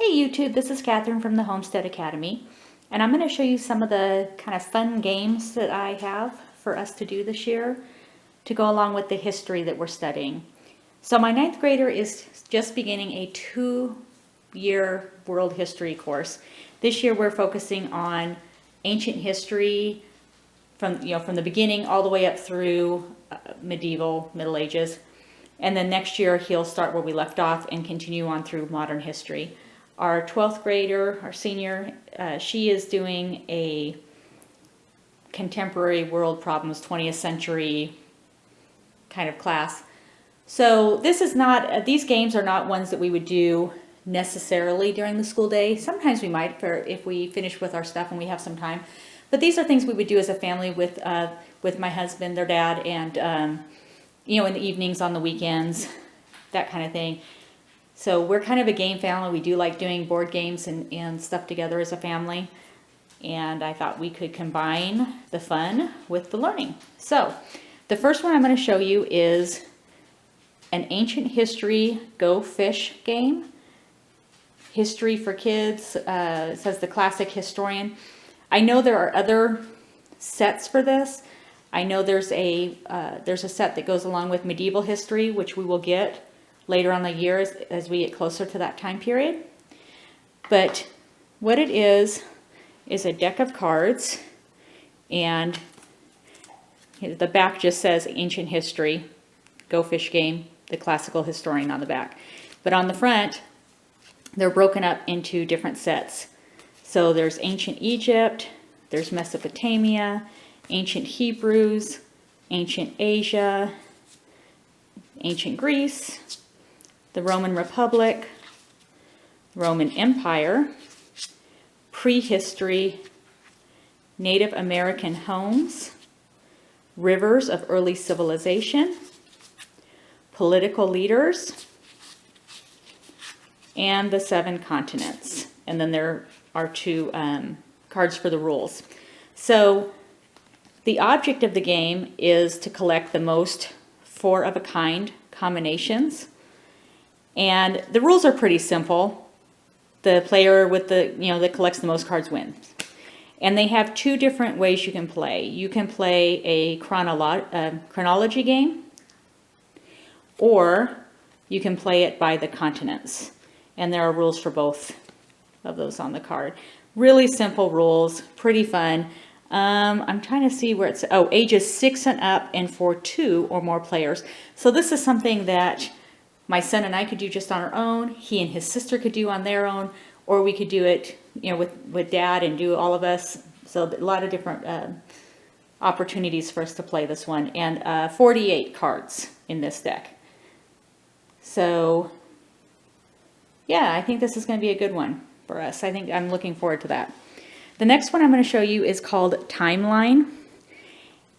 Hey YouTube, this is Catherine from the Homestead Academy, and I'm going to show you some of the kind of fun games that I have for us to do this year to go along with the history that we're studying. So my ninth grader is just beginning a 2-year world history course. This year we're focusing on ancient history from the beginning all the way up through Middle Ages. And then next year he'll start where we left off and continue on through modern history. Our 12th grader, our senior, she is doing a contemporary world problems, 20th century kind of class. So this is not, these games are not ones that we would do necessarily during the school day. Sometimes we might if we finish with our stuff and we have some time. But these are things we would do as a family with my husband, their dad, and in the evenings, on the weekends, that kind of thing. So we're kind of a game family. We do like doing board games and stuff together as a family. And I thought we could combine the fun with the learning. So the first one I'm going to show you is an ancient history Go Fish game. History for kids, it says the classic historian. I know there are other sets for this. I know there's a set that goes along with medieval history, which we will get later on the year as we get closer to that time period. But what it is a deck of cards, and the back just says ancient history, Go Fish game, the classical historian on the back. But on the front, they're broken up into different sets. So there's ancient Egypt, there's Mesopotamia, ancient Hebrews, ancient Asia, ancient Greece, the Roman Republic, Roman Empire, prehistory, Native American homes, rivers of early civilization, political leaders, and the 7 continents. And then there are 2 cards for the rules. So the object of the game is to collect the most 4-of-a-kind combinations. And the rules are pretty simple. The player with that collects the most cards wins. And they have 2 different ways you can play. You can play a chronology game, or you can play it by the continents. And there are rules for both of those on the card. Really simple rules, pretty fun. I'm trying to see where it's, ages 6 and up, and for 2 or more players. So this is something that my son and I could do just on our own. He and his sister could do on their own, or we could do it, with dad and do all of us. So a lot of different opportunities for us to play this one, and 48 cards in this deck. So yeah, I think this is going to be a good one for us. I think I'm looking forward to that. The next one I'm going to show you is called Timeline.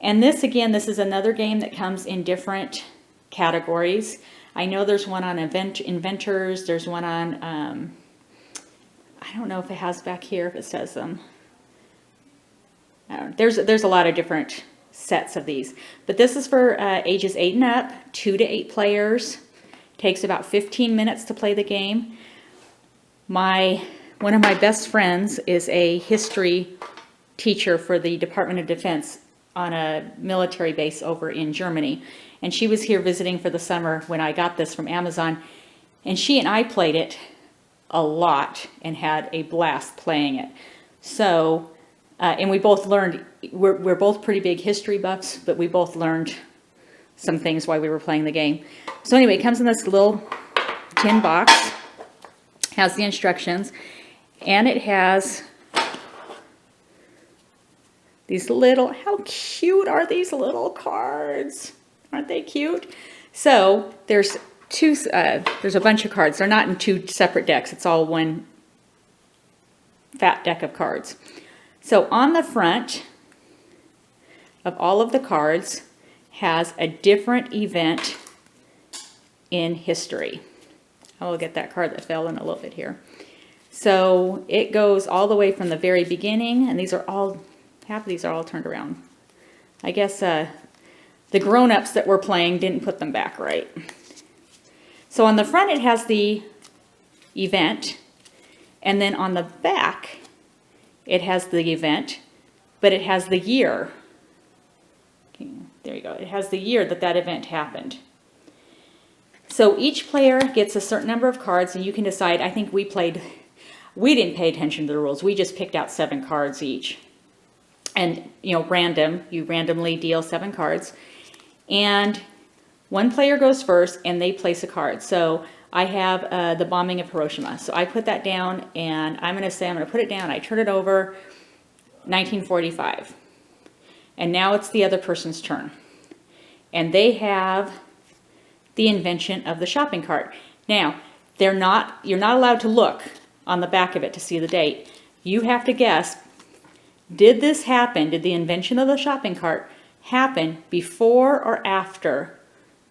And this is another game that comes in different categories. I know there's one on inventors. There's one on, I don't know if it has back here, if it says them. There's a lot of different sets of these. But this is for ages 8 and up, 2 to 8 players. Takes about 15 minutes to play the game. One of my best friends is a history teacher for the Department of Defense on a military base over in Germany. And she was here visiting for the summer when I got this from Amazon. And she and I played it a lot and had a blast playing it. So, and we both learned, we're both pretty big history buffs, but we both learned some things while we were playing the game. So anyway, it comes in this little tin box, has the instructions, and it has these little, how cute are these little cards? Aren't they cute? So there's a bunch of cards. They're not in 2 separate decks. It's all one fat deck of cards. So on the front of all of the cards has a different event in history. I will get that card that fell in a little bit here. So it goes all the way from the very beginning, and half of these are all turned around. I guess the grown-ups that were playing didn't put them back right. So on the front it has the event, And then on the back, it has the event, but it has the year. Okay, there you go. It has the year that that event happened. So each player gets a certain number of cards, and you can decide. I think we didn't pay attention to the rules. We just picked out 7 cards each. And, random, you randomly deal 7 cards. And one player goes first, and they place a card. So I have the bombing of Hiroshima. So I put that down, and I'm going to put it down. I turn it over, 1945. And now it's the other person's turn. And they have the invention of the shopping cart. Now, you're not allowed to look on the back of it to see the date. You have to guess, did the invention of the shopping cart happen before or after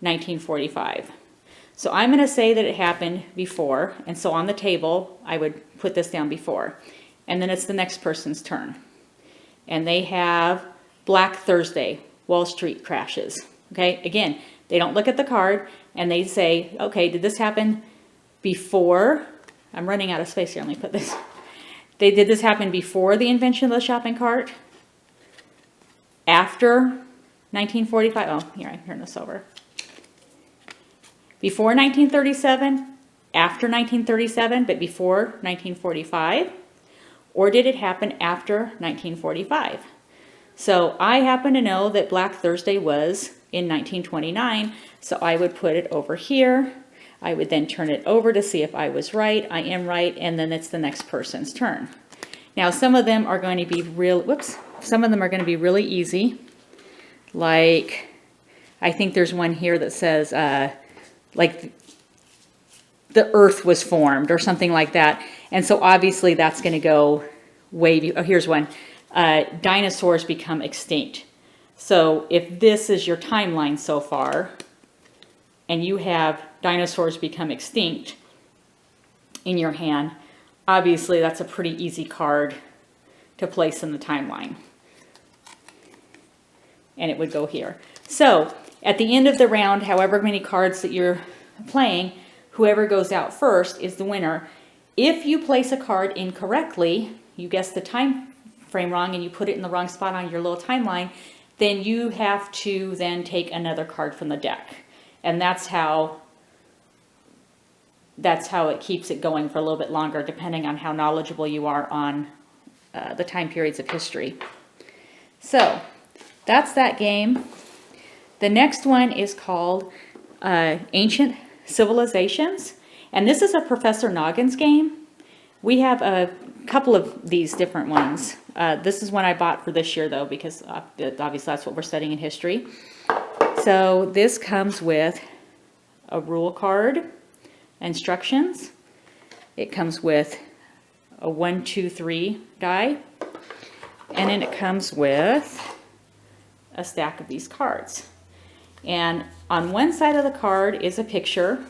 1945? So I'm going to say that it happened before, and so on the table, I would put this down before. And then it's the next person's turn. And they have Black Thursday, Wall Street crashes. Okay, again, they don't look at the card, and they say, okay, did this happen before? I'm running out of space here, let me put this. Did this happen before the invention of the shopping cart? After 1945? Oh, here, I can turn this over. Before 1937, after 1937, but before 1945? Or did it happen after 1945? So I happen to know that Black Thursday was in 1929, so I would put it over here. I would then turn it over to see if I was right. I am right, and then it's the next person's turn. Now, some of them are going to be some of them are going to be really easy. Like, I think there's one here that says, like, the earth was formed or something like that. And so obviously that's going to go here's one. Dinosaurs become extinct. So if this is your timeline so far, and you have dinosaurs become extinct in your hand, obviously that's a pretty easy card to place in the timeline. And it would go here. So at the end of the round, however many cards that you're playing, whoever goes out first is the winner. If you place a card incorrectly, you guess the time frame wrong and you put it in the wrong spot on your little timeline, then you have to then take another card from the deck. And that's how it keeps it going for a little bit longer, depending on how knowledgeable you are on the time periods of history. So that's that game. The next one is called Ancient Civilizations. And this is a Professor Noggins game. We have a couple of these different ones. This is one I bought for this year, though, because obviously that's what we're studying in history. So this comes with a rule card, instructions. It comes with a 1, 2, 3 die. And then it comes with a stack of these cards. And on one side of the card is a picture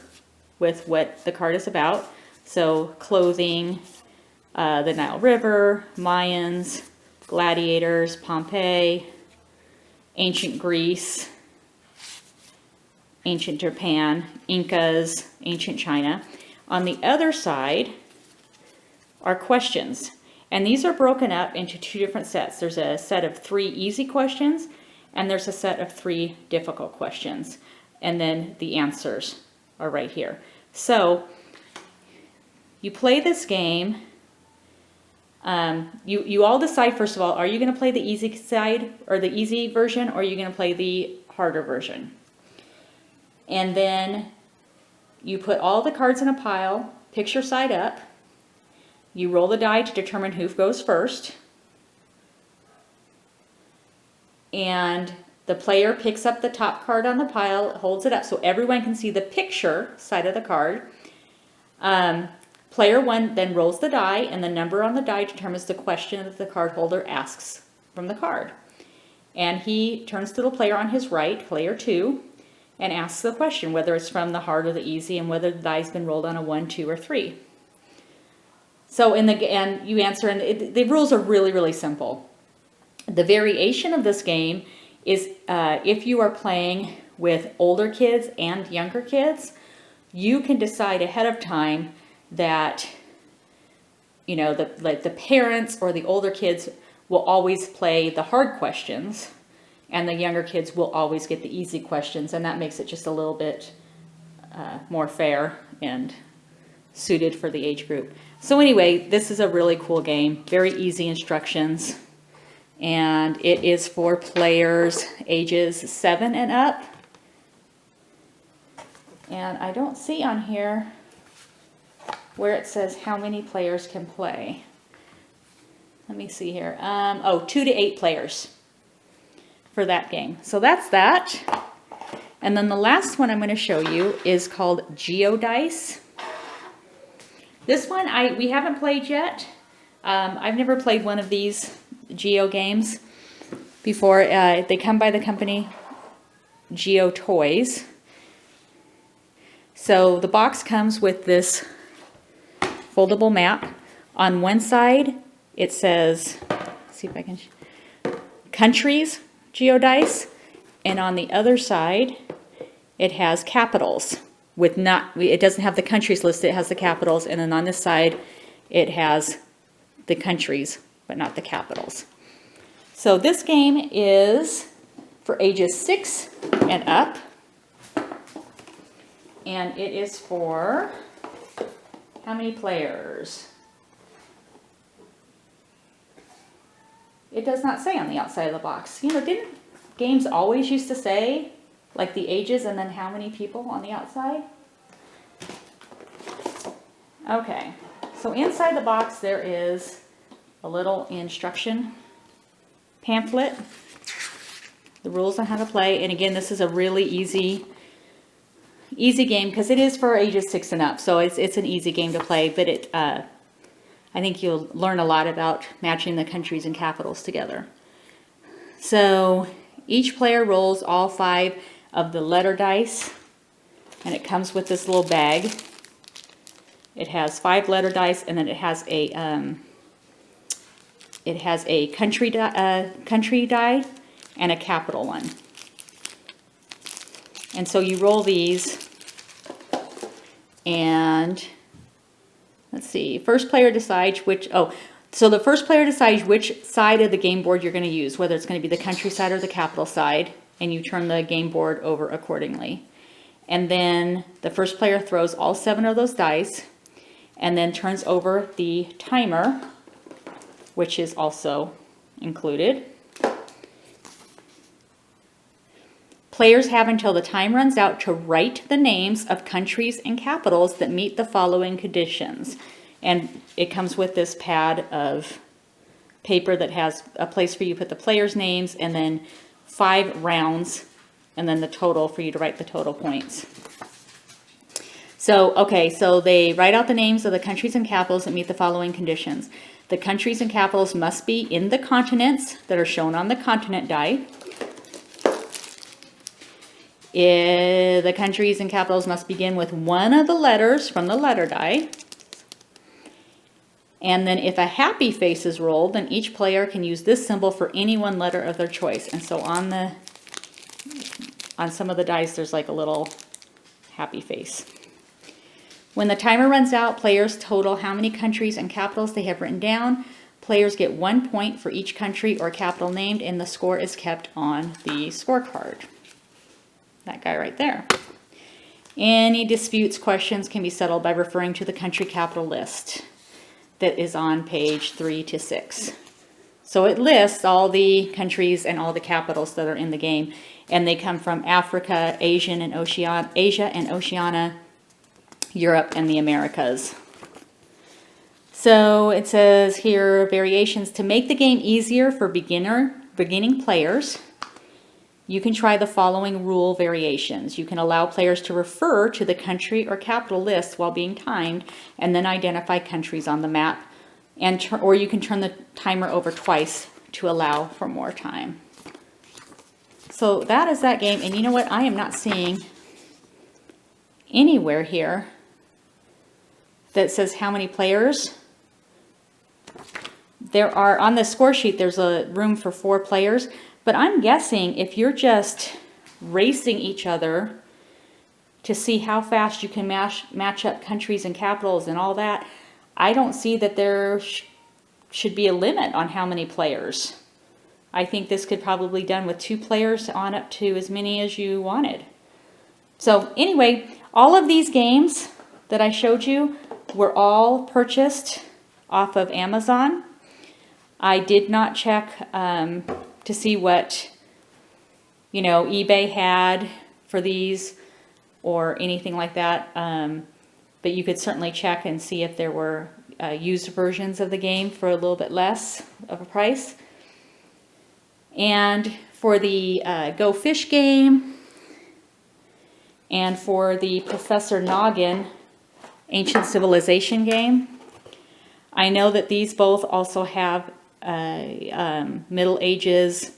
with what the card is about. So clothing, the Nile River, Mayans, gladiators, Pompeii, ancient Greece, ancient Japan, Incas, ancient China. On the other side are questions. And these are broken up into 2 different sets. There's a set of 3 easy questions, and there's a set of 3 difficult questions. And then the answers are right here. So you play this game. You all decide, first of all, are you going to play the easy side or the easy version, or are you going to play the harder version? And then you put all the cards in a pile, picture side up. You roll the die to determine who goes first. And the player picks up the top card on the pile, holds it up so everyone can see the picture side of the card. Player 1 then rolls the die, and the number on the die determines the question that the card holder asks from the card. And he turns to the player on his right, player 2, and asks the question, whether it's from the hard or the easy, and whether the die's been rolled on a 1, 2, or 3. So and you answer, and the rules are really, really simple. The variation of this game is if you are playing with older kids and younger kids, you can decide ahead of time that you know, the parents or the older kids will always play the hard questions, and the younger kids will always get the easy questions, and that makes it just a little bit more fair and suited for the age group. So anyway, this is a really cool game, very easy instructions, and it is for players ages 7 and up. And I don't see on here where it says how many players can play. Let me see here. 2 to 8 players for that game. So that's that. And then the last one I'm going to show you is called Geodice. This one we haven't played yet. I've never played one of these Geo games before. They come by the company Geo Toys. So the box comes with this foldable map. On one side it says, let's see if I can, countries, Geodice, and on the other side it has capitals with it doesn't have the countries listed, it has the capitals, and then on this side it has the countries but not the capitals. So this game is for ages 6 and up, and it is for how many players? It does not say on the outside of the box. You know, didn't games always used to say like the ages and then how many people on the outside? Okay, so inside the box there is a little instruction pamphlet, the rules on how to play, and again, this is a really easy game because it is for ages 6 and up, so it's an easy game to play, but I think you'll learn a lot about matching the countries and capitals together. So each player rolls all 5 of the letter dice, and it comes with this little bag. It has 5 letter dice, and then it has a country die and a capital one. And so you roll these, and let's see, first player decides so the first player decides which side of the game board you're going to use, whether it's going to be the country side or the capital side, and you turn the game board over accordingly. And then the first player throws all 7 of those dice, and then turns over the timer, which is also included. Players have until the time runs out to write the names of countries and capitals that meet the following conditions. And it comes with this pad of paper that has a place for you to put the players' names, and then 5 rounds, and then the total for you to write the total points. So, okay, so they write out the names of the countries and capitals that meet the following conditions. The countries and capitals must be in the continents that are shown on the continent die. The countries and capitals must begin with one of the letters from the letter die. And then if a happy face is rolled, then each player can use this symbol for any one letter of their choice. And so on some of the dice, there's like a little happy face. When the timer runs out, players total how many countries and capitals they have written down. Players get 1 point for each country or capital named, and the score is kept on the scorecard. That guy right there. Any disputes, questions can be settled by referring to the country capital list that is on page 3 to 6. So it lists all the countries and all the capitals that are in the game, and they come from Africa, Asia and Oceania, Europe, and the Americas. So it says here, variations to make the game easier for beginning players. You can try the following rule variations. You can allow players to refer to the country or capital list while being timed, and then identify countries on the map, or you can turn the timer over twice to allow for more time. So that is that game, and you know what? I am not seeing anywhere here that says how many players. There are, on the score sheet, there's a room for 4 players, but I'm guessing if you're just racing each other to see how fast you can match up countries and capitals and all that, I don't see that there should be a limit on how many players. I think this could probably be done with 2 players on up to as many as you wanted. So anyway, all of these games that I showed you were all purchased off of Amazon. I did not check to see what, eBay had for these or anything like that. But you could certainly check and see if there were used versions of the game for a little bit less of a price. And for the Go Fish game and for the Professor Noggin Ancient Civilization game, I know that these both also have a Middle Ages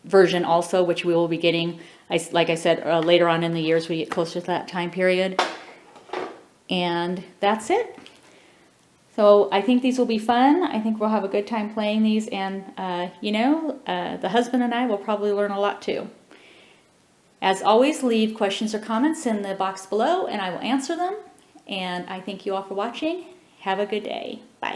version also, which we will be getting, like I said, later on in the year as we get closer to that time period. And that's it. So I think these will be fun. I think we'll have a good time playing these, and the husband and I will probably learn a lot too. As always, leave questions or comments in the box below and I will answer them. And I thank you all for watching. Have a good day.